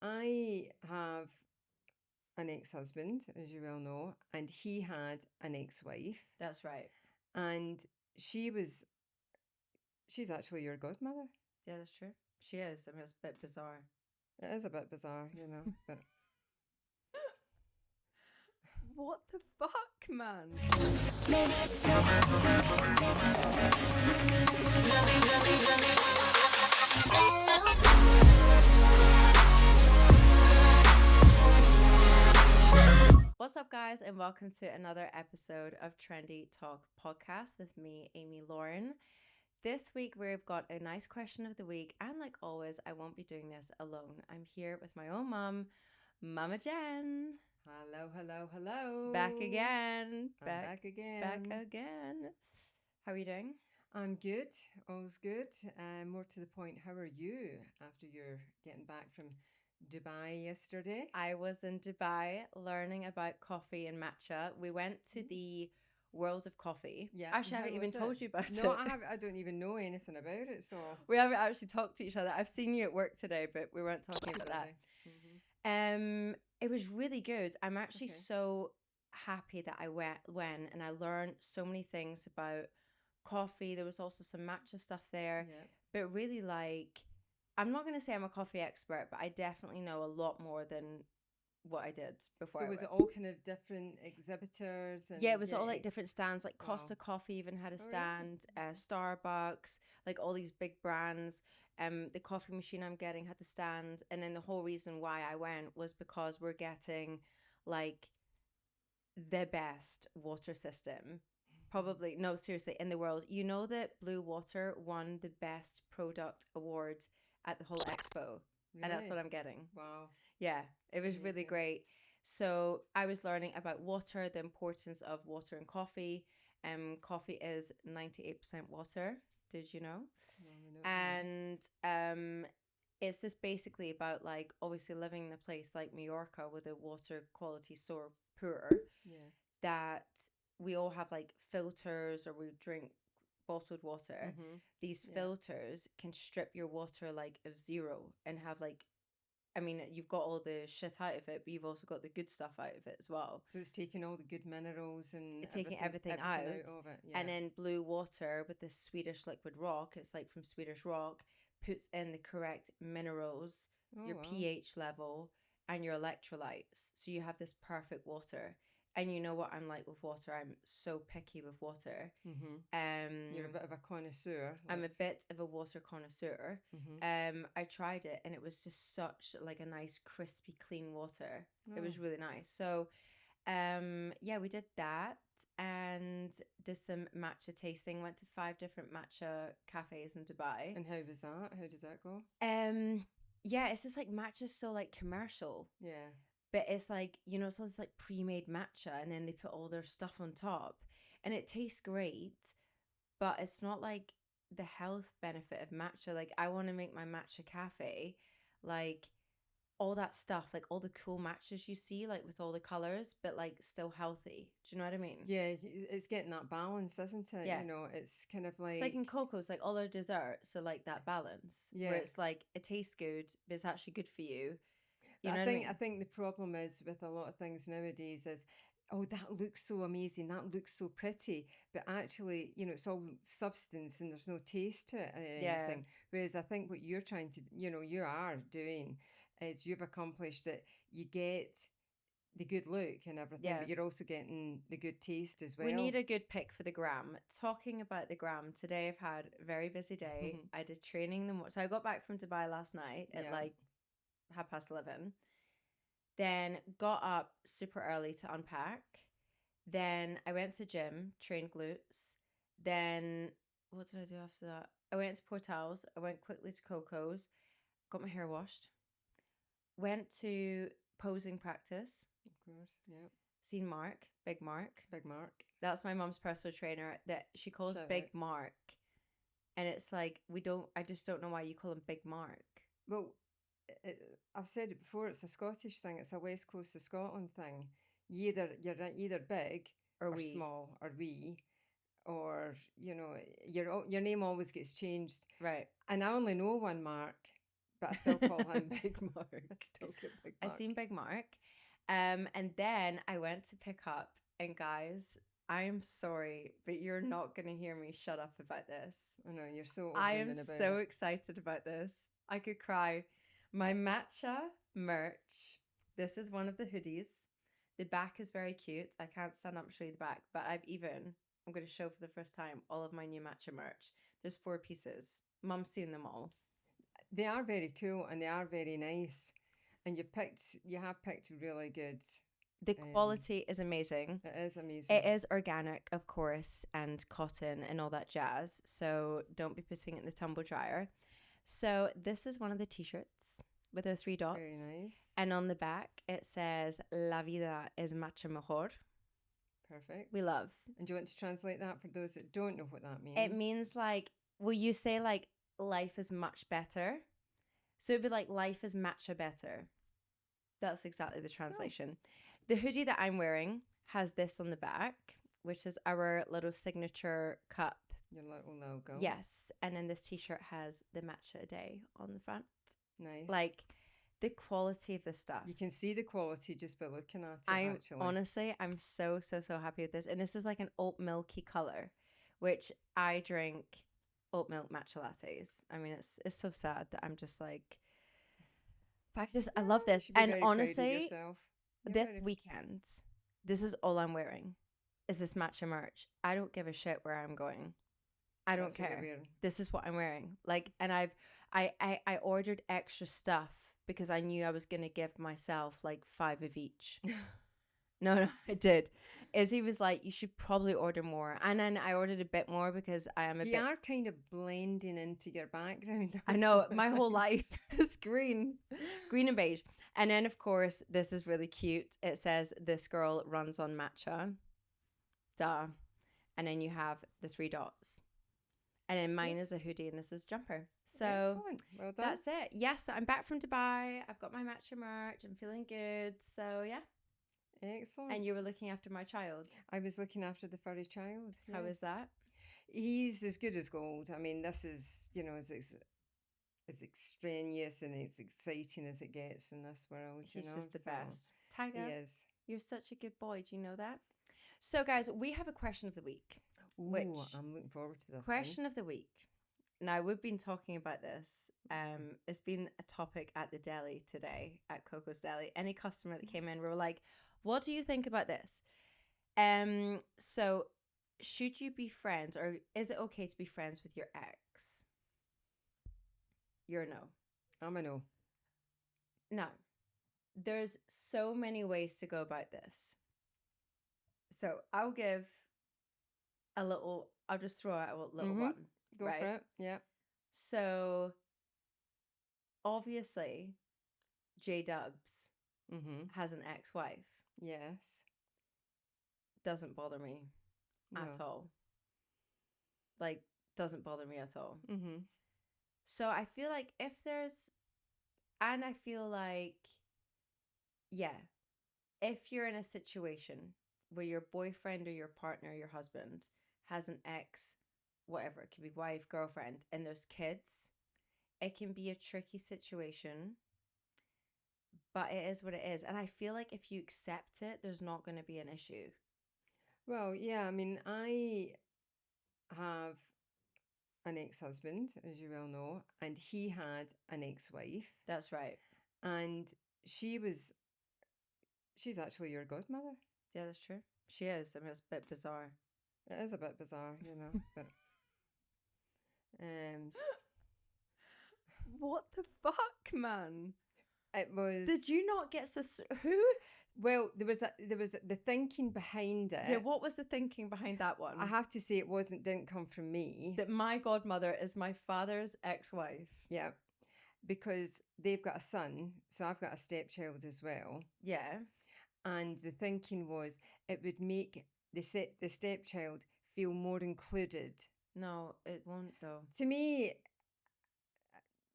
I have an ex-husband, as you well know, and he had an ex-wife, That's right. and she's actually your godmother. Yeah, that's true. She is. I mean, it's a bit bizarre. It is a bit bizarre, but What the fuck, man? What's up, guys, and welcome to another episode of Trendy Talk Podcast with me, Amy Lauren. This week, we've got a nice question of the week, and like always, I won't be doing this alone. I'm here with my own mum, Mama Jen. hello. Back again. I'm back Back again. again. How are you doing? I'm good, all's good. More to the point, how are you after you're getting back from Dubai yesterday? I was in Dubai learning about coffee and matcha. We went to the World of Coffee. Yeah. Actually, I How haven't even was told it? you about No, it. I don't even know anything about it. So We haven't actually talked to each other. I've seen you at work today, but we weren't talking too about that. busy. It was really good. I'm actually Okay. so happy that I went and I learned so many things about coffee. There was also some matcha stuff there, Yeah. but really I'm not going to say I'm a coffee expert, but I definitely know a lot more than what I did before So I was it went. all kind of different exhibitors and Yeah, it was yeah? all like different stands. Like Wow. Costa Coffee even had a Oh really? stand. Starbucks, like all these big brands. The coffee machine I'm getting had the stand, and then the whole reason why I went was because we're getting like the best water system, probably no seriously in the world. You know that Blue Water won the best product award at the whole expo, and that's Really? what I'm getting. Wow. Yeah, it was really Amazing. great. So I was learning about water, the importance of water in coffee. Coffee is 98% water. Did you know? No, no. And it's just basically about like obviously living in a place like Mallorca where the water quality is so poor Yeah. that we all have like filters or we drink bottled water. These Yeah. filters can strip your water like of zero and have like, I mean, you've got all the shit out of it, but you've also got the good stuff out of it as well. So it's taking all the good minerals and It's taking everything out. of it. Yeah. And then blue water with this Swedish liquid rock, it's like from Swedish rock, puts in the correct minerals, Oh your wow. pH level, and your electrolytes. So you have this perfect water. And you know what I'm like with water? I'm so picky with water. You're a bit of a connoisseur. I'm a Let's. bit of a water connoisseur. Mm-hmm. I tried it and it was just such like a nice crispy clean water. It Oh. was really nice. So yeah, we did that and did some matcha tasting. Went to 5 different matcha cafes in Dubai. And how was that? How did that go? Yeah, it's just like matcha's so like commercial, Yeah. but it's like, you know, it's all this like pre-made matcha and then they put all their stuff on top and it tastes great, but it's not like the health benefit of matcha. Like I want to make my matcha cafe like all that stuff, like all the cool matches you see, like with all the colors, but like still healthy. Do you know what I mean? Yeah, it's getting that balance, isn't it? Yeah. It's kind of It's like in Coco's, like all their desserts, so like that balance where yeah. it's like it tastes good, but it's actually good for you. You But know what I mean? I think the problem is with a lot of things nowadays is, oh, that looks so amazing, that looks so pretty, but actually, it's all substance and there's no taste to it or Yeah. anything. Whereas I think what you're trying to, you are doing is you've accomplished that you get the good look and everything, Yeah. but you're also getting the good taste as We well. need a good pick for the gram. Talking about the gram, today I've had a very busy day. I did training so I got back from Dubai last night at Yeah. like 11:30. Then got up super early to unpack. Then I went to gym, trained glutes. Then what did I do after that? I went to Portals. I went quickly to Coco's, got my hair washed, went to posing practice, Of course. Yeah. seen Mark, Big Mark. Big Mark. That's my mom's personal trainer that she calls Shout Big out. Mark. And it's like, I just don't know why you call him Big Mark. Well, I've said it before. It's a Scottish thing. It's a West Coast of Scotland thing. You're either big Or or we. small or wee, or your name always gets changed. Right. And I only know one Mark, but I still call him Big Mark. Still get Big I Mark. seen Big Mark. And then I went to pick up, and guys, I am sorry, but you're not going to hear me shut up about this. I know, you're so over I the am moon about so it. excited about this. I could cry. My Matcha merch. This is one of the hoodies. The back is very cute. I can't stand up and show you the back, but I'm going to show for the first time all of my new Matcha merch. There's 4 pieces. Mum's seen them all. They are very cool and they are very nice. And you have picked really good. The Um, quality is amazing. it is amazing. It is organic, of course, and cotton and all that jazz. So don't be putting it in the tumble dryer. So this is one of the t-shirts with the 3 dots. Very nice. And on the back it says La vida es mucho mejor. Perfect. We love. And do you want to translate that for those that don't know what that means? It means like, will you say like life is much better? So it'd be like life is matcha better. That's exactly the translation. The hoodie that I'm wearing has this on the back, which is our little signature cup. Your little logo. Yes. And then this t-shirt has the matcha a day on the front. Nice. Like the quality of this stuff. You can see the quality just by looking at it, actually. Honestly, I'm so happy with this. And this is like an oat milky color, which I drink oat milk matcha lattes. I mean, it's so sad that I'm just like, I love this. And honestly, this weekend, this is all I'm wearing is this matcha merch. I don't give a shit where I'm going. I don't care. This is what I'm wearing. Like, and I ordered extra stuff because I knew I was gonna give myself like 5 of each. No, I did. Izzy was like, you should probably order more. And then I ordered a bit more because I am You are kind of blending into your background. I know, my whole life is green and beige. And then, of course, this is really cute. It says, this girl runs on Matcha. Duh. And then you have the 3 dots. And then mine is a hoodie and this is jumper. So excellent. Well done. That's it. Yes, I'm back from Dubai. I've got my Matcha merch. I'm feeling good. So yeah. Excellent. And you were looking after my child. I was looking after the furry child. Yes. How is that? He's as good as gold. I mean, this is, as extraneous and as exciting as it gets in this world. He's just the best. Tiger, he is. You're such a good boy. Do you know that? So, guys, we have a question of the week. Ooh, I'm looking forward to this. Question of the week. Now, we've been talking about this. It's been a topic at the deli today, at Coco's Deli. Any customer that came in, we were like, what do you think about this? So, should you be friends, or is it okay to be friends with your ex? You're a no. I'm a no. No. There's so many ways to go about this. So, I'll just throw out a little one. Go for it. Yeah. So, obviously, J-Dubs has an ex-wife. Yes. Doesn't bother me at all. Like, doesn't bother me at all. So, I feel like if you're in a situation where your boyfriend or your partner, your husband, has an ex, whatever, it could be wife, girlfriend, and there's kids, it can be a tricky situation, but it is what it is. And I feel like if you accept it, there's not going to be an issue. Well, yeah, I mean, I have an ex-husband, as you well know, and he had an ex-wife. That's right. And she's actually your godmother. Yeah, that's true. She is. I mean, it's a bit bizarre. It is a bit bizarre, but what the fuck, man? It was. Did you not get who? Well, there was the thinking behind it. Yeah, what was the thinking behind that one? I have to say it didn't come from me. That my godmother is my father's ex-wife. Yeah, because they've got a son, so I've got a stepchild as well. Yeah. And the thinking was it would make the stepchild feel more included. No, it won't though. To me,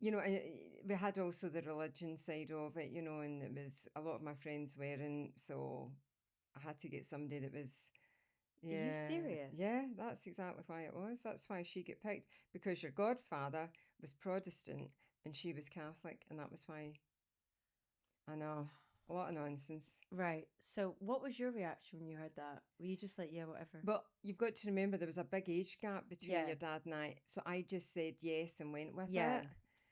we had also the religion side of it, and it was a lot of my friends weren't, so I had to get somebody that was. Yeah. Are you serious? Yeah, that's exactly why it was. That's why she got picked, because your godfather was Protestant and she was Catholic, and that was why. I know, a lot of nonsense. Right. So what was your reaction when you heard that? Were you just like, yeah, whatever? But you've got to remember there was a big age gap between Yeah. your dad and I, so I just said yes and went with Yeah. it.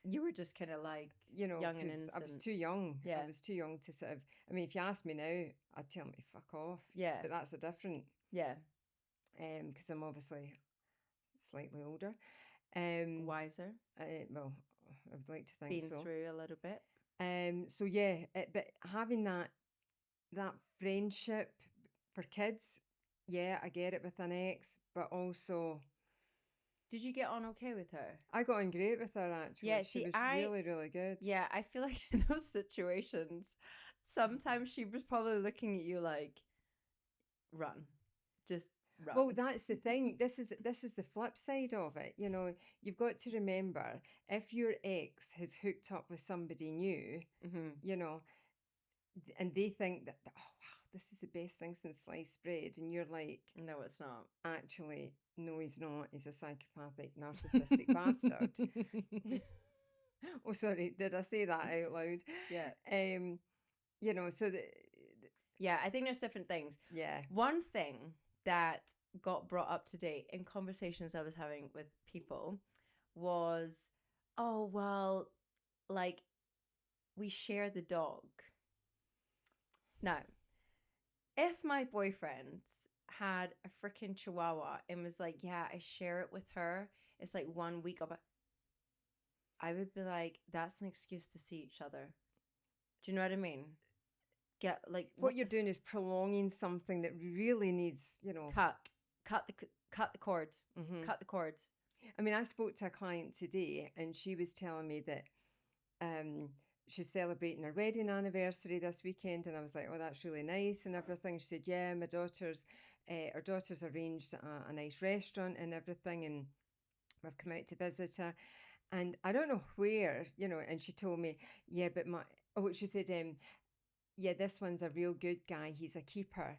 You were just kind of like, You know, young and because I was innocent. too young. Yeah. I was too young to sort of. I mean, if you ask me now, I'd tell him to fuck off. Yeah. But that's a different. Yeah. Because I'm obviously slightly older. Wiser. Well, I would like to think Been so. through a little bit. So yeah, but having that friendship for kids, yeah, I get it with an ex, but also Did you get on okay with her? I got on great with her actually. Yeah, She see, was really, really good. yeah, I feel like in those situations, sometimes she was probably looking at you like, run, just run. Well, that's the thing. This is the flip side of it. You know, you've got to remember if your ex has hooked up with somebody new, Mm-hmm. you know, and they think that, oh wow, this is the best thing since sliced bread, and you're like, No, it's not. actually, no, he's not. He's a psychopathic, narcissistic bastard. Oh, sorry, did I say that out loud? Yeah. You know, so Yeah, I think there's different things. yeah. One thing that got brought up to date in conversations I was having with people was, oh, well, like, we share the dog. Now, if my boyfriend had a freaking chihuahua and was like, yeah, I share it with her, it's like 1 week of it, I would be like, that's an excuse to see each other. Do you know what I mean? Get like What you're doing is prolonging something that really needs, you know, cut the cord. Mm-hmm. Cut the cord. I mean, I spoke to a client today, and she was telling me that she's celebrating her wedding anniversary this weekend, and I was like, oh, that's really nice and everything. She said, yeah, my her daughter's arranged a nice restaurant and everything, and we've come out to visit her. And I don't know where, you know, and she told me, yeah, but she said, yeah, this one's a real good guy. He's a keeper.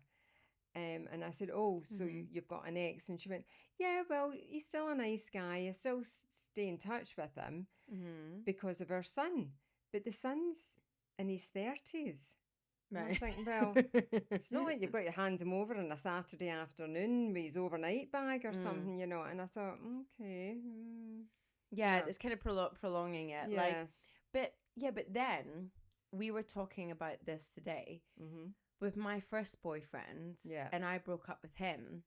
And I said, oh, so you've got an ex? And she went, yeah, well, he's still a nice guy. I still stay in touch with him because of our son. But the son's in his 30s. And I'm thinking, well, it's not like you've got to hand him over on a Saturday afternoon with his overnight bag or something, you know. And I thought, okay. Yeah, it's kind of prolonging it. Yeah. Like, but then we were talking about this today with my first boyfriend. Yeah. And I broke up with him.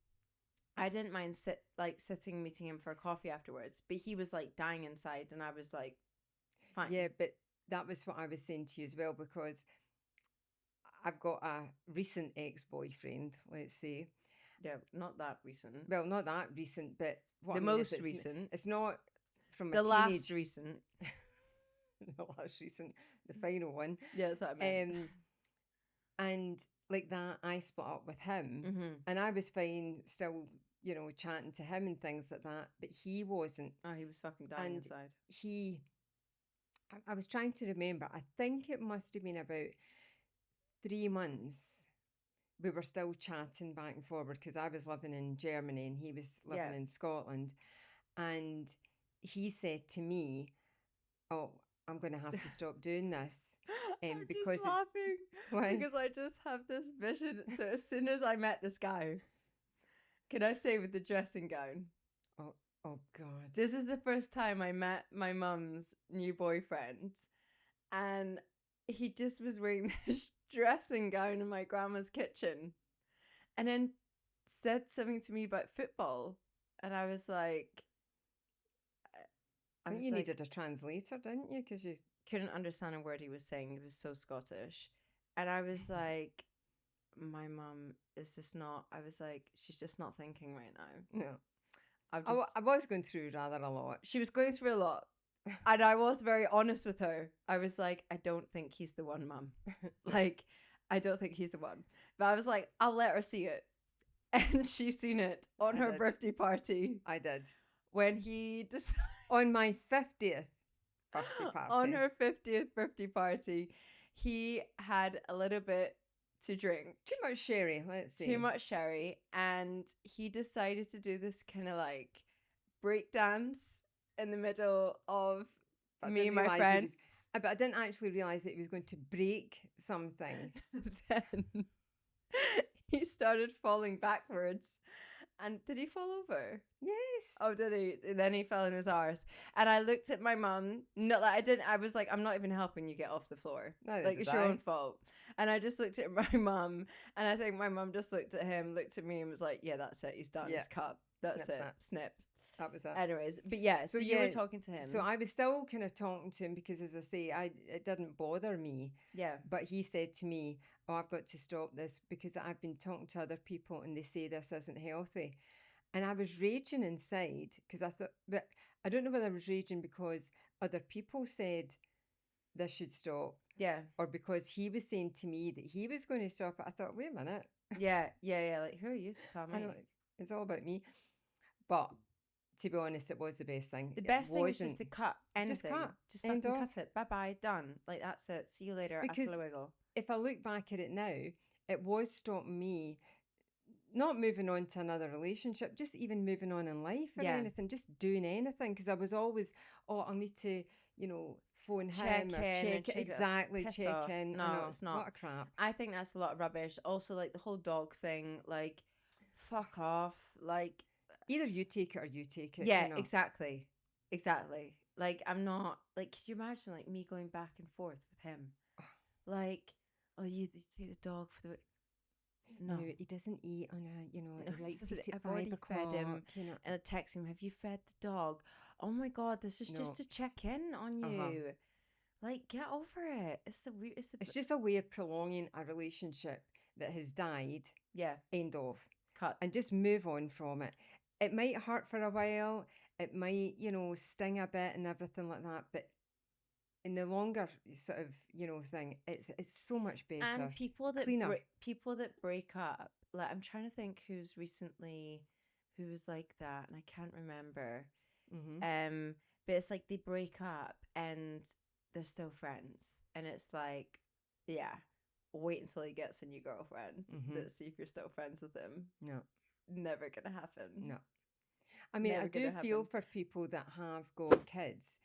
I didn't mind meeting him for a coffee afterwards, but he was like dying inside, and I was like, fine. Yeah, but that was what I was saying to you as well, because I've got a recent ex-boyfriend, let's say. Yeah, not that recent. Well, not that recent, but what the I mean most is recent. It's not from the a last teenage. recent. The last recent, the final one. Yeah, that's what I meant. And like that, I split up with him, and I was fine, still, you know, chatting to him and things like that. But he wasn't. Oh, he was fucking dying And inside. I was trying to remember. I think it must have been about 3 months. We were still chatting back and forward because I was living in Germany and he was living in Scotland. And he said to me, oh, I'm going to have to stop doing this. I'm because just laughing because I just have this vision. So as soon as I met this guy, can I say with the dressing gown? Oh God. This is the first time I met my mum's new boyfriend, and he just was wearing this dressing gown in my grandma's kitchen, and then said something to me about football, and I was like, I think you needed a translator, didn't you? Because you couldn't understand a word he was saying. He was so Scottish, and I was like, my mum is just not. I was like, she's just not thinking right now. No. I was going through rather a lot. She was going through a lot. And I was very honest with her. I was like, I don't think he's the one, Mum. Like, I don't think he's the one. But I was like, I'll let her see it. And she's seen it on her birthday party. I did. When he decided. On my 50th birthday party. On her 50th birthday party, he had a little bit to drink. Too much sherry, let's see. Too much sherry. And he decided to do this kind of like break dance in the middle of But I Me didn't and my realise it friends. was. But I didn't actually realise it was going to break something. Then he started falling backwards. And did he fall over? Yes. Oh, did he? And then he fell in his arse. And I looked at my mum. No, like, I didn't. I was like, I'm not even helping you get off the floor. Neither Like, did it's your I. own fault. And I just looked at my mum. And I think my mum just looked at him, looked at me, and was like, yeah, that's it. He's done. Yeah. He's cut. That's Snip, it. snap. Snip. That was it. Anyways, but yeah, So so you were yeah, talking to him. so I was still kind of talking to him because, as I say, it didn't bother me. Yeah. But he said to me, "Oh, I've got to stop this because I've been talking to other people and they say this isn't healthy." And I was raging inside because I thought, but I don't know whether I was raging because other people said this should stop Yeah. or because he was saying to me that he was going to stop it. I thought, wait a minute. Yeah. Yeah. Yeah. Like, who are you to tell I know me? it's all about me. But to be honest, it was the best thing. The It best thing is wasn't just to cut just anything. cut, Just end fucking of. cut it. Bye bye. Done. Like, that's it. See you later. Hasta Because luego. if I look back at it now, it was stopping me not moving on to another relationship, just even moving on in life or Yeah. anything, just doing anything. Because I was always, oh, I'll need to, phone him Check or in and check it. check it. Exactly, Piss check off. in. I No, know, it's not. what a crap. I think that's a lot of rubbish. Also, like the whole dog thing, like, fuck off. Like, Either you take it or you take it, yeah, exactly. Exactly. Like, I'm not, like, can you imagine, like, me going back and forth with him? Like, oh, you take the dog for the. No. No, he doesn't eat on a, No, he likes this to is eat it. at I've 5 already fed him. o'clock. And I text him, have you fed the dog? Oh my God, this is just No. to check in on Uh-huh. you. Like, get over it. It's the weird. It's just a way of prolonging a relationship that has died. Yeah. End of. Cut. And just move on from it. It might hurt for a while. It might, sting a bit and everything like that. But in the longer sort of, thing, it's so much better. And Cleaner. people that break up. Like, I'm trying to think who was like that, and I can't remember. Mm-hmm. But it's like they break up and they're still friends, and it's like, yeah, wait until he gets a new girlfriend. Mm-hmm. Let's see if you're still friends with him. No. Never gonna happen. No. I mean, Never I do gonna feel happen. for people that have got kids.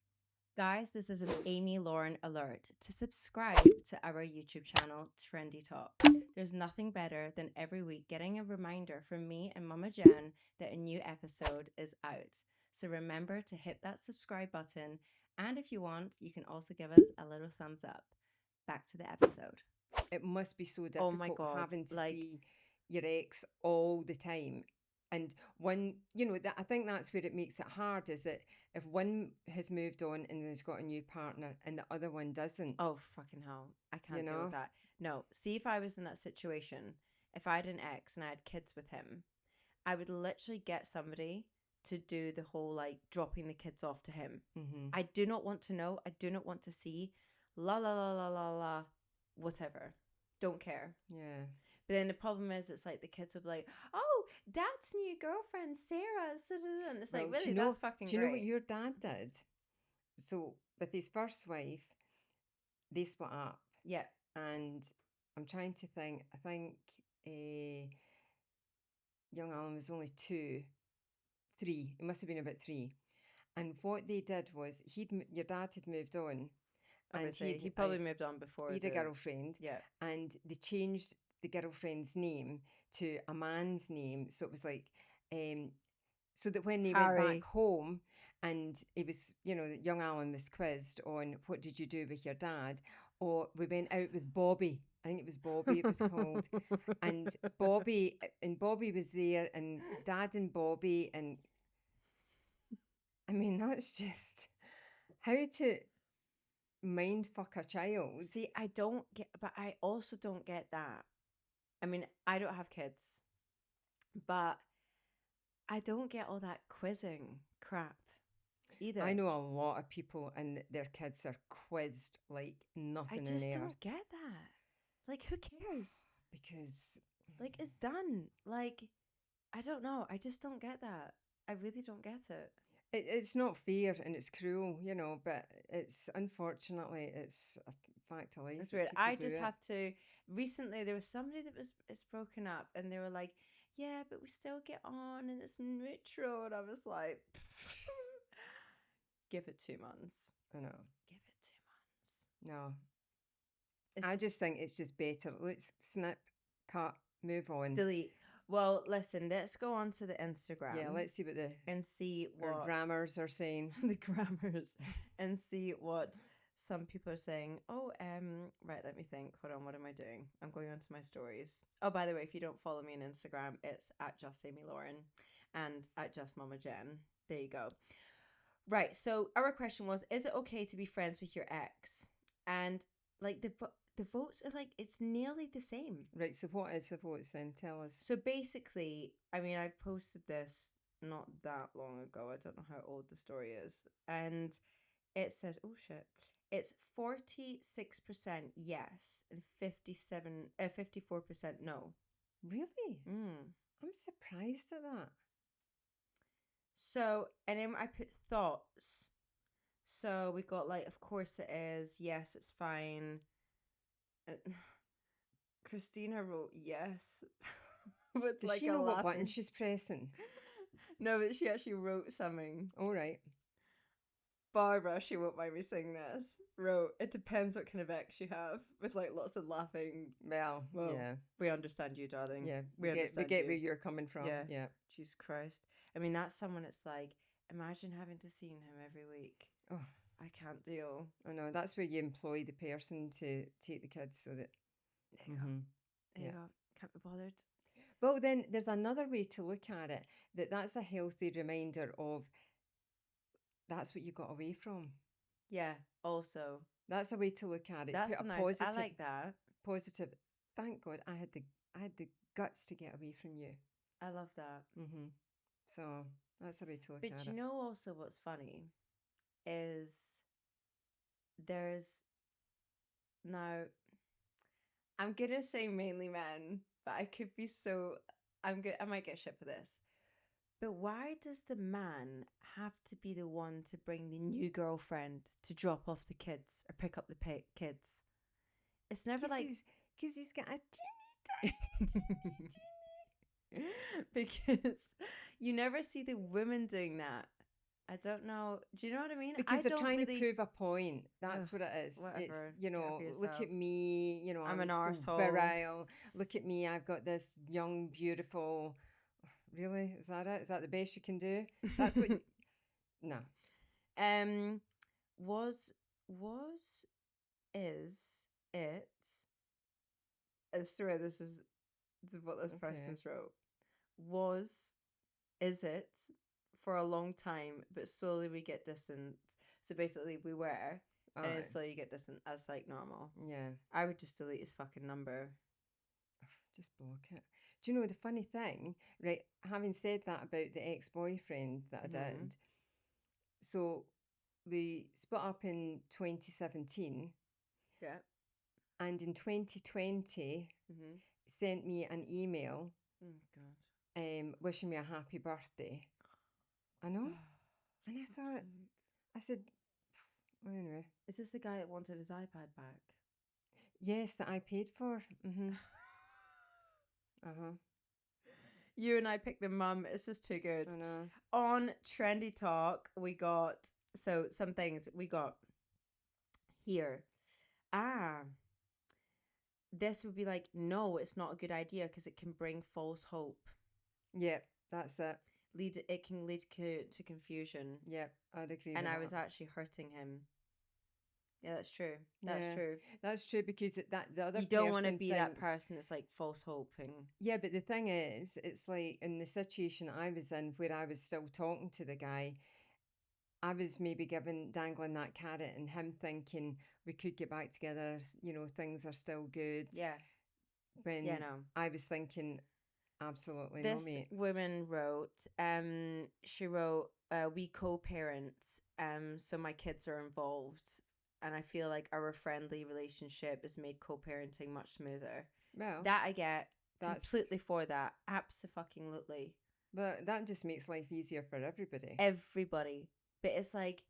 Guys, this is an Amy Lauren alert to subscribe to our YouTube channel, Trendy Talk. There's nothing better than every week getting a reminder from me and Mama Jen that a new episode is out. So remember to hit that subscribe button. And if you want, you can also give us a little thumbs up. Back to the episode. It must be so Oh my difficult God, having to like, see your ex all the time. And one, I think that's where it makes it hard is that if one has moved on and has got a new partner and the other one doesn't, oh fucking hell, I can't deal with that. No, see, if I was in that situation, if I had an ex and I had kids with him, I would literally get somebody to do the whole like dropping the kids off to him. Mm-hmm. I do not want to know. I do not want to see. La la la la la la. Whatever. Don't care. Yeah. But then the problem is, it's like the kids will be like, "Oh, Dad's new girlfriend, Sarah." And it's like, really, that's fucking do you know what great. your dad did? So with his first wife, they split up. Yeah. And I'm trying to think. I think young Alan was only 3. It must have been about 3. And what they did was your dad had moved on, and Obviously, he probably moved on before. He'd a girlfriend, Yeah. and they changed the girlfriend's name to a man's name, so it was like, so that when they went back home, and it was, young Alan was quizzed on what did you do with your dad, or we went out with Bobby. I think it was Bobby it was called, and Bobby was there, and Dad and Bobby, and I mean that's just how to mind fuck a child. See, I don't get, but I also don't get that. I mean, I don't have kids, but I don't get all that quizzing crap either. I know a lot of people and their kids are quizzed like nothing in the earth. I just don't get that. Like, who cares? Because like, it's done. Like, I don't know. I just don't get that. I really don't get it. It's not fair and it's cruel, but it's unfortunately it's a fact of life. It's weird. I just have to. Recently, there was somebody that is broken up, and they were like, "Yeah, but we still get on, and it's mutual." And I was like, "Give it 2 months." I know. Give it 2 months. No. It's I just think it's just better. Let's snip, cut, move on. delete. Well, listen, let's go on to the Instagram. Yeah, let's see what and see our what grammars are saying. the grammars and see what some people are saying. Oh, right, let me think. Hold on, what am I doing? I'm going onto my stories. Oh, by the way, if you don't follow me on Instagram, it's at @JustAmyLauren and at justmomajenn. There you go. Right, so our question was, is it okay to be friends with your ex? And like the votes are like, it's nearly the same. Right, so what is the votes then? Tell us. So basically, I mean, I posted this not that long ago. I don't know how old the story is. And it says, oh shit, it's 46% yes and 54% no. Really? Mm. I'm surprised at that. So, and then I put thoughts. So we got like, of course it is. Yes, it's fine. Christina wrote yes. With Does like she a know what laughing. button she's pressing? No, but she actually wrote something. All right. Barbara, she won't mind me saying this, wrote, it depends what kind of ex you have, with like lots of laughing. Well, yeah. We understand you, darling. Yeah. We understand get you. where you're coming from. Yeah. Yeah. Jesus Christ. I mean, that's someone that's like, imagine having to see him every week. Oh, I can't deal. I know. That's where you employ the person to take the kids so that. There you go. There you go. Can't be bothered. Well, then there's another way to look at it, that's a healthy reminder of that's what you got away from. Yeah, also. That's a way to look at it. That's Put a nice. positive. I like that. Positive. Thank God I had the guts to get away from you. I love that. So that's a way to look at it. But you know also what's funny is there's now I'm gonna say mainly men, but I could be so I might get shit for this. But why does the man have to be the one to bring the new girlfriend to drop off the kids or pick up the kids? It's never like because he's got a teeny. Because you never see the women doing that. I don't know. Do you know what I mean? Because they're trying to prove a point. That's what it is. Whatever. It's, look at me, I'm an so arsehole. virile. Look at me, I've got this young, beautiful. Really? Is that it? Is that the best you can do? That's what. No. Is it? I swear this is what this person's wrote. Is it for a long time, but slowly we get distant. So basically we were, and then slowly you get distant as like normal. Yeah. I would just delete his fucking number. Just block it. Do you know the funny thing, right? Having said that about the ex-boyfriend that I did, so we split up in 2017. Yeah. And in 2020, sent me an email. Oh God. Wishing me a happy birthday. I know. And I thought, I said, well, anyway. Is this the guy that wanted his iPad back? Yes, that I paid for. You and I picked the mum. It's just too good. I know. On Trendy Talk, we got some things we got here. This would be like, no, it's not a good idea because it can bring false hope. Yep, that's it. It can lead to confusion. Yep, I'd agree with that. And I was actually hurting him. Yeah, that's true. That's true. That's true because the other you don't want to be that person. It's like false hoping. Yeah, but the thing is, it's like in the situation I was in where I was still talking to the guy, I was maybe dangling that carrot and him thinking we could get back together, things are still good. Yeah. When I was thinking, absolutely no, mate. This woman wrote, she wrote, we co-parent, so my kids are involved. And I feel like our friendly relationship has made co-parenting much smoother. Well, that I get. That's completely for that. Abso-fucking-lutely. But that just makes life easier for everybody. Everybody. But it's like,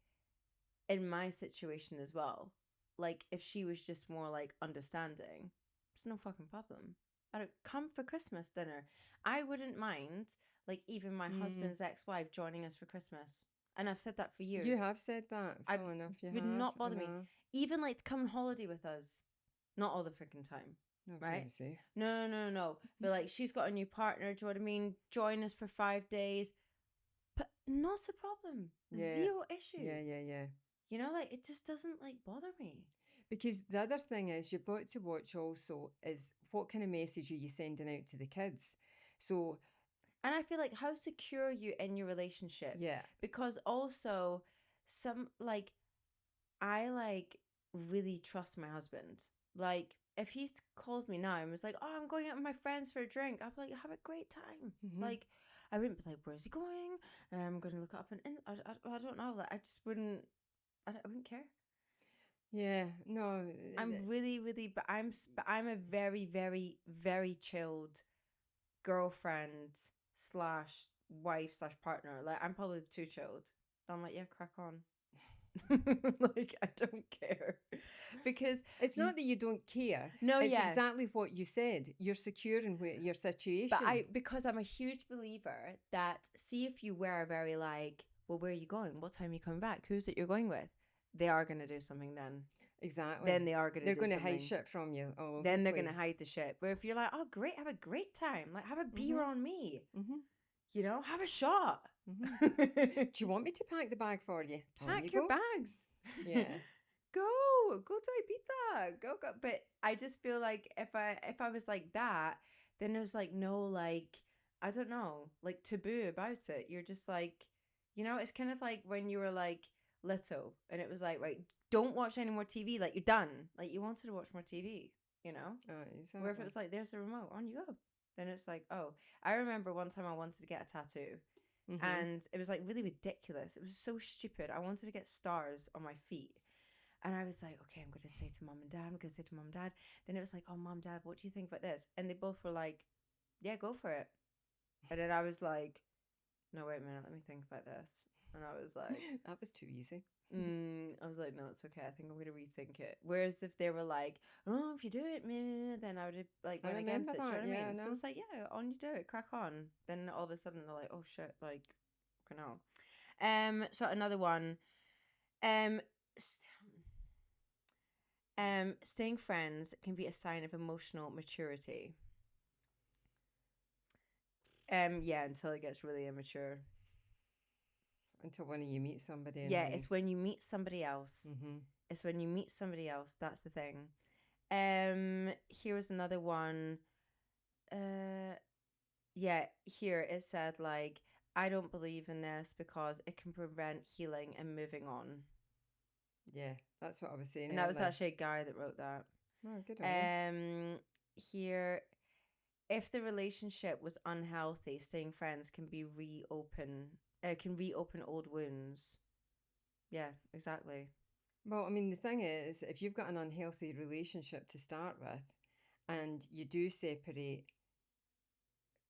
in my situation as well, like if she was just more like understanding, it's no fucking problem. I don't come for Christmas dinner. I wouldn't mind, like even my husband's ex-wife joining us for Christmas. And I've said that for You years. have said that. I Full enough, you would have. not I bother me. know. Even like to come on holiday with us. Not all the freaking time. I was going Right? to say. No, no, no, no, no. But like she's got a new partner, do you know what I mean? Join us for 5 days. But not a problem. Yeah. Zero issue. Yeah, yeah, yeah. You know, like it just doesn't like bother me. Because the other thing is you've got to watch also is what kind of message are you sending out to the kids? So, And I feel like how secure are you in your relationship? yeah. Because also some like I like really trust my husband. Like if he's called me now and was like, "Oh, I'm going out with my friends for a drink," I'd be like, "Have a great time." Mm-hmm. Like I wouldn't be like, "Where's he going?" I'm going to look it up and I don't know. Like I just wouldn't. I wouldn't care. Yeah, no, I'm really, really, but I'm a very, very, very chilled girlfriend slash wife slash partner. Like I'm probably too chilled. I'm like, yeah, crack on. Like I don't care because it's not that you don't care. no, It's yeah, exactly what you said. You're secure in your but situation. I because I'm a huge believer that see if you were very like, well, where are you going? What time are you coming back? Who's it you're going with? They are gonna do something then. Exactly. Then they are gonna They're do going to hide something. shit from you all over the Then they're gonna place. hide the shit. But if you're like, oh great, have a great time, like have a beer Mm-hmm. on me, Mm-hmm. you know, have a shot. Mm-hmm. Do you want me to pack the bag for you? On you Pack your go. bags. Yeah. Go to Ibiza. Go. But I just feel like if I was like that, then there's like no like I don't know like taboo about it. You're just like, you know, it's kind of like when you were like little and it was like right, don't watch any more TV. Like you're done. Like you wanted to watch more TV. You know. Where if it Exactly. was like there's a remote on you go, then it's like oh. I remember one time I wanted to get a tattoo Mm-hmm. and it was like really ridiculous. It was so stupid. I wanted to get stars on my feet. And I was like, okay, I'm going to say to mom and dad, I'm going to say to mom and dad. Then it was like, oh, mom, dad, what do you think about this? And they both were like, yeah, go for it. And then I was like, no, wait a minute, let me think about this. And I was like, That was too easy. I was like, no, it's okay. I think I'm going to rethink it. Whereas if they were like, oh, if you do it, meh, then I would have like I went against remember it. Do you know that. what I Yeah, I mean? So know. it's like, yeah, on you do it, crack on. Then all of a sudden they're like, oh shit, like, fucking hell. So another one. Um, staying friends can be a sign of emotional maturity. Yeah, until it gets really immature. Until one of you meet somebody and Yeah, then. it's when you meet somebody else. Mm-hmm. It's when you meet somebody else. That's the thing. Here's another one. Yeah, here it said like, I don't believe in this because it can prevent healing and moving on. Yeah, that's what I was saying And that was earlier. actually a guy that wrote that. Oh, good on you. Here if the relationship was unhealthy, staying friends can be reopen. Can reopen old wounds. Yeah, exactly. Well, I mean, the thing is, if you've got an unhealthy relationship to start with and you do separate,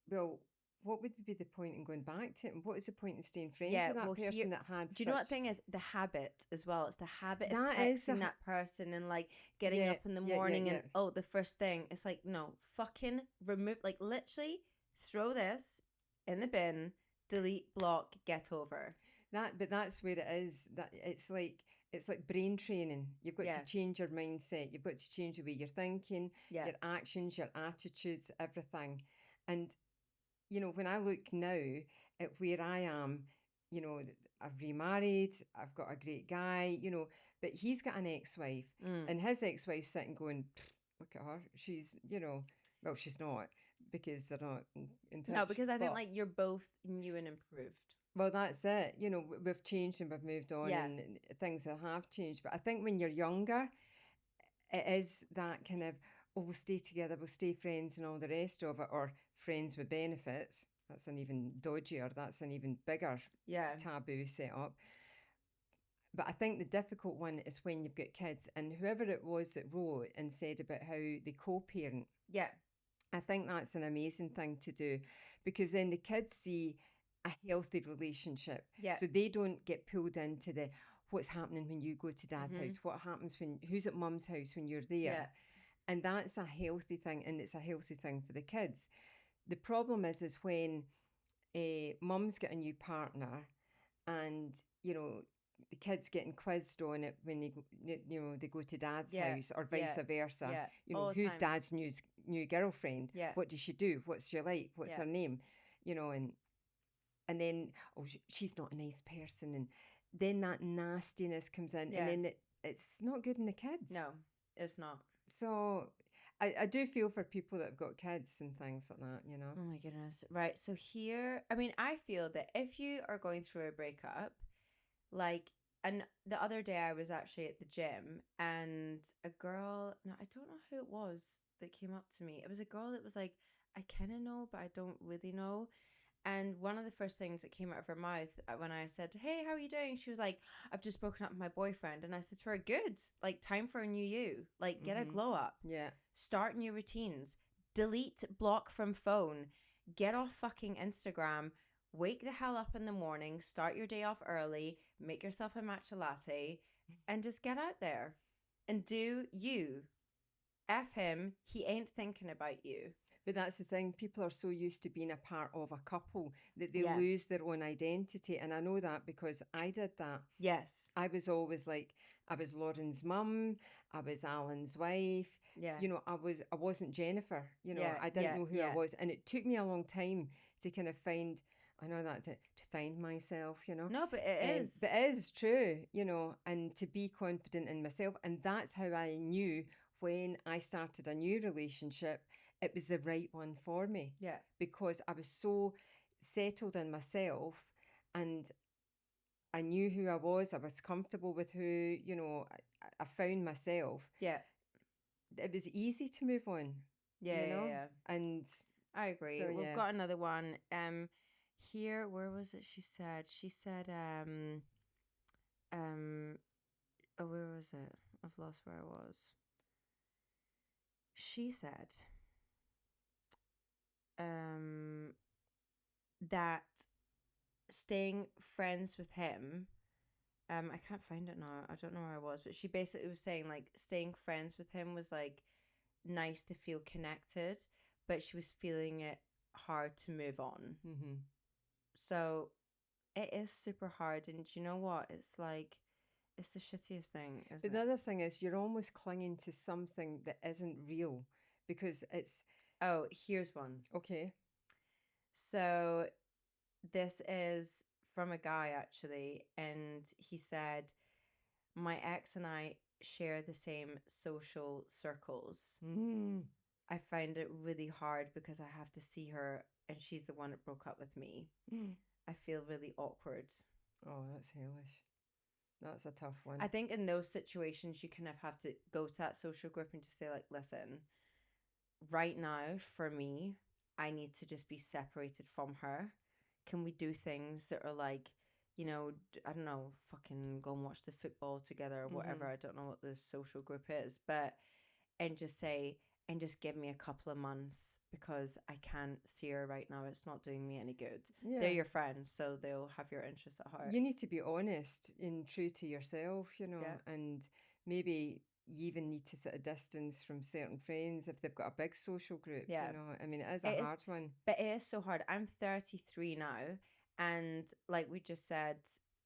well, what would be the point in going back to it? And what is the point in staying friends Yeah. with Well, that here, person that had do you know what such. thing is the habit as well? It's the habit of That is texting that person and like getting yeah, up in the yeah, yeah, morning yeah. and oh, the first thing. It's like no, fucking remove. Like literally, throw this in the bin. Delete, block, get over. But that's where it is. That it's like brain training. You've got Yeah, to change your mindset. You've got to change the way you're thinking, yeah. your actions, your attitudes, everything. And when I look now at where I am, I've remarried, I've got a great guy, but he's got an ex-wife, Mm. and his ex-wife's sitting going, look at her. She's, well, she's not because they're not in No, touch, because I think but like you're both new and improved. well, that's it. We've changed and we've moved on, Yeah. and things have changed. But I think when you're younger, it is that kind of, oh, we'll stay together, we'll stay friends, and all the rest of it, or friends with benefits. That's an even dodgier, that's an even bigger Yeah. taboo set up. But I think the difficult one is when you've got kids, and whoever it was that wrote and said about how they co parent, Yeah. I think that's an amazing thing to do because then the kids see a healthy relationship. Yeah. So they don't get pulled into the what's happening when you go to dad's Mhm. house, what happens when who's at mum's house when you're there. Yeah. And that's a healthy thing, and it's a healthy thing for the kids. The problem is when mum's got a new partner and the kids getting quizzed on it when they go to dad's Yeah. house, or Yeah. vice versa. Yeah. All the Who's time. dad's new girlfriend? Yeah. What does she do? What's she like? What's Yeah. her name? And then, oh, she's not a nice person, and then that nastiness comes in, and Yeah. then it's not good in the kids. No, it's not. So I do feel for people that have got kids and things like that. Oh my goodness. Right. So here, I mean, I feel that if you are going through a breakup, like, and the other day I was actually at the gym and a girl, no, I don't know who it was that came up to me. It was a girl that was like, I kind of know, but I don't really know. And one of the first things that came out of her mouth when I said, Hey, how are you doing? She was like, I've just broken up with my boyfriend. And I said to her, Good. Like, time for a new you. Like, get a glow up. Yeah. Start new routines. Delete, block from phone. Get off fucking Instagram. Wake the hell up in the morning. Start your day off early. Make yourself a matcha latte. And just get out there. And do you. F him. He ain't thinking about you. But that's the thing, people are so used to being a part of a couple that they Yeah. lose their own identity. And I know that because I did that. Yes. I was always like, I was Lauren's mum, I was Alan's wife. Yeah. I wasn't Jennifer. Yeah, I didn't yeah, know who I yeah. was. And it took me a long time to kind of find, I know that's it, to find myself, No, but it is. But it is true, and to be confident in myself. And that's how I knew when I started a new relationship, it was the right one for me. Yeah. Because I was so settled in myself, and I knew who I was. I was comfortable with who, I found myself. Yeah. It was easy to move on, Yeah, yeah, yeah. And I agree. so, We've yeah. got another one. Here, where was it? She said, oh, where was it? I've lost where I was. She said, that staying friends with him, I can't find it now. I don't know where I was, but she basically was saying like staying friends with him was like nice to feel connected, but she was feeling it hard to move on. Mm-hmm. So it is super hard. And you know what? It's like, it's the shittiest thing, isn't But the it? other thing is, you're almost clinging to something that isn't real because it's Oh, here's one. okay. So this is from a guy actually, and he said, my ex and I share the same social circles. I find it really hard because I have to see her and she's the one that broke up with me. I feel really awkward. Oh, that's hellish. That's a tough one. I think in those situations you kind of have to go to that social group and just say like, listen, right now for me, I need to just be separated from her. Can we do things that are like, I don't know, fucking go and watch the football together or whatever. I don't know what the social group is, but and just say, and just give me a couple of months because I can't see her right now. It's not doing me any good. Yeah. They're your friends, so they'll have your interests at heart. You need to be honest and true to yourself, Yeah. and maybe you even need to sort of distance from certain friends if they've got a big social group, Yeah. I mean, it is a hard one. But it is so hard. I'm 33 now, and like we just said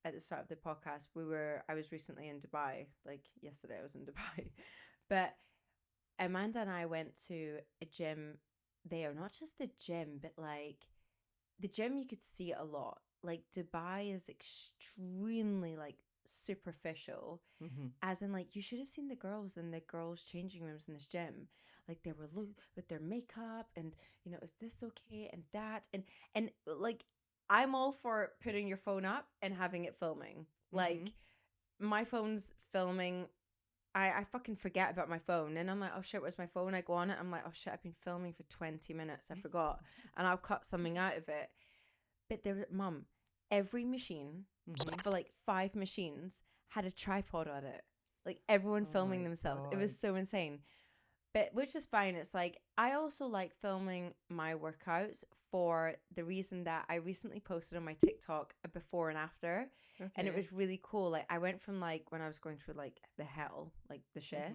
at the start of the podcast, I was recently in Dubai. Like yesterday I was in Dubai. But Amanda and I went to a gym there, not just the gym, but like the gym, you could see it a lot. Like Dubai is extremely like superficial, as in like you should have seen the girls in the girls changing rooms in this gym. Like they were with their makeup and is this okay and that and like I'm all for putting your phone up and having it filming. Like my phone's filming. I fucking forget about my phone and I'm like, oh shit, where's my phone? I go on it, I'm like, oh shit, I've been filming for 20 minutes, I forgot. And I'll cut something out of it. But Mum, every machine for like 5 machines had a tripod on it. Like everyone filming themselves. It was so insane. But which is fine. It's like I also like filming my workouts for the reason that I recently posted on my TikTok a before and after. Okay. And it was really cool. Like I went from like when I was going through like the hell, like the shit,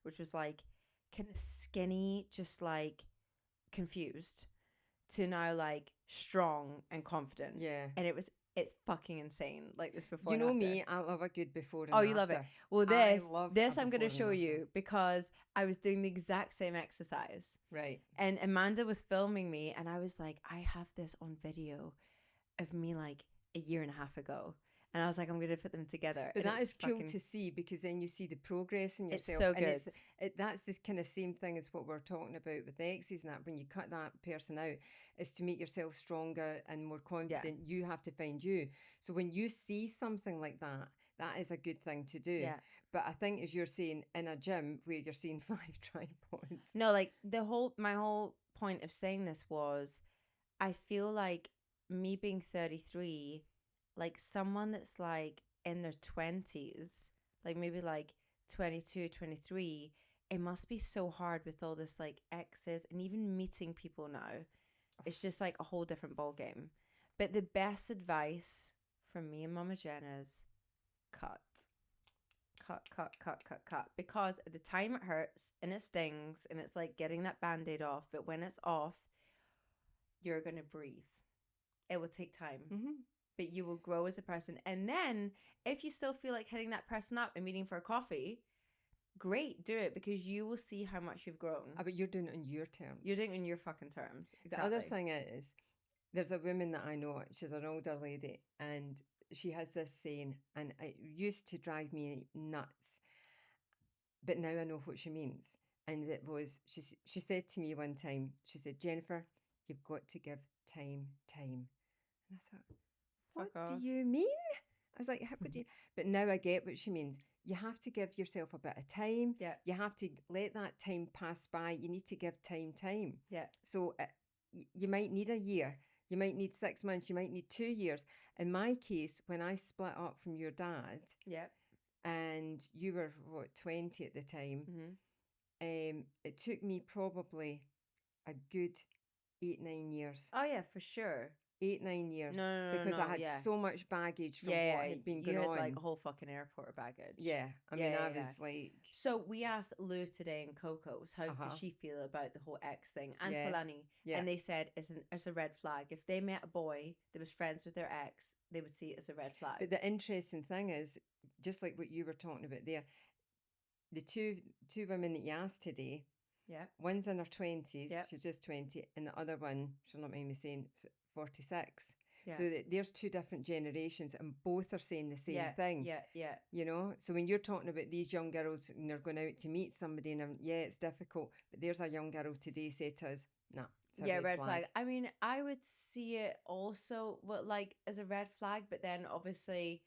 which was like kind of skinny, just like confused, to now like strong and confident. Yeah. And it was It's fucking insane. Like this before You and know after. me, I love a good before Oh, and you love it. after. Well, I this love a this I'm going to before and show after. you because I was doing the exact same exercise. Right. And Amanda was filming me, and I was like, I have this on video of me like a year and a half ago. And I was like, I'm going to put them together. But And that it's is cool fucking, to see, because then you see the progress in it's yourself. so And good. that's this kind of same thing as what we're talking about with exes and that. When you cut that person out, is to make yourself stronger and more Yeah. confident. You have to find you. So when you see something like that, that is a good thing to do. Yeah. But I think, as you're saying, in a gym where you're seeing 5 tripods. No, like my whole point of saying this was I feel like me being 33, like someone that's like in their 20s, like maybe like 22, 23, it must be so hard with all this like exes and even meeting people now. It's just like a whole different ball game. But the best advice from me and Mama Jen is cut. Cut, cut, cut, cut, cut. Because at the time it hurts and it stings and it's like getting that band aid off. But when it's off, you're going to breathe. It will take time, but you will grow as a person. And then if you still feel like hitting that person up and meeting for a coffee, great, do it, because you will see how much you've grown. But you're doing it on your terms. You're doing it on your fucking terms. The Exactly. other thing is, there's a woman that I know, she's an older lady, and she has this saying, and it used to drive me nuts, but now I know what she means. And it was, she said to me one time, she said, Jennifer, you've got to give time. And I thought, what Fuck do off. you mean? I was like, what do you? But now I get what she means. You have to give yourself a bit of time. Yeah. You have to let that time pass by. You need to give time. Yeah. So you might need a year. You might need 6 months. You might need 2 years. In my case, when I split up from your dad, Yeah. and you were, what, 20 at the time, it took me probably a good 8-9 years. Oh yeah, for sure. 8-9 years. No, Because I had yeah. so much baggage from Yeah, what had been you going had on. like a whole fucking airport of baggage. Yeah, I mean, I was like, So we asked Lou today in Coco's how did Uh-huh. she feel about the whole ex thing, and Yeah. Tolani, Yeah. and they said it's a red flag. If they met a boy that was friends with their ex, they would see it as a red flag. But the interesting thing is, just like what you were talking about there, the two women that you asked today, Yeah. one's in her 20s, Yep. she's just 20, and the other one, she'll not mind me saying, 46. Yeah. So there's two different generations, and both are saying the same thing. Yeah. You know, so when you're talking about these young girls and they're going out to meet somebody, and yeah, it's difficult, but there's a young girl today say to us, nah, it's a red flag. I mean, I would see it also, well, like as a red flag, but then obviously,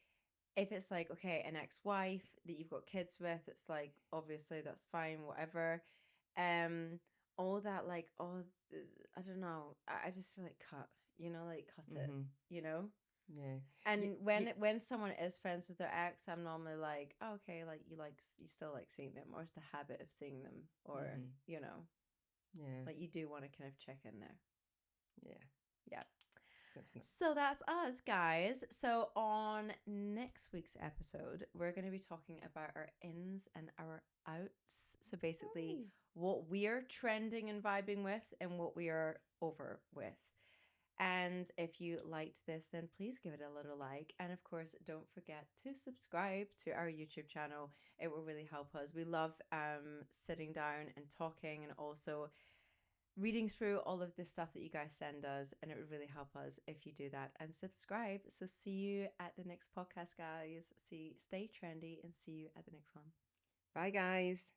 if it's like, okay, an ex-wife that you've got kids with, it's like obviously that's fine, whatever. All that, like, I don't know. I just feel like cut, like cut it, Yeah. And when someone is friends with their ex, I'm normally like, oh, okay, like you still like seeing them, or it's the habit of seeing them, or Yeah. like you do want to kind of check in there. Yeah. Snip. So that's us, guys. So on next week's episode, we're going to be talking about our ins and our outs. So basically, what we are trending and vibing with and what we are over with. And if you liked this, then please give it a little like. And of course, don't forget to subscribe to our YouTube channel. It will really help us. We love sitting down and talking, and also reading through all of the stuff that you guys send us, and it would really help us if you do that and subscribe. So see you at the next podcast, guys. Stay trendy, and see you at the next one. Bye, guys.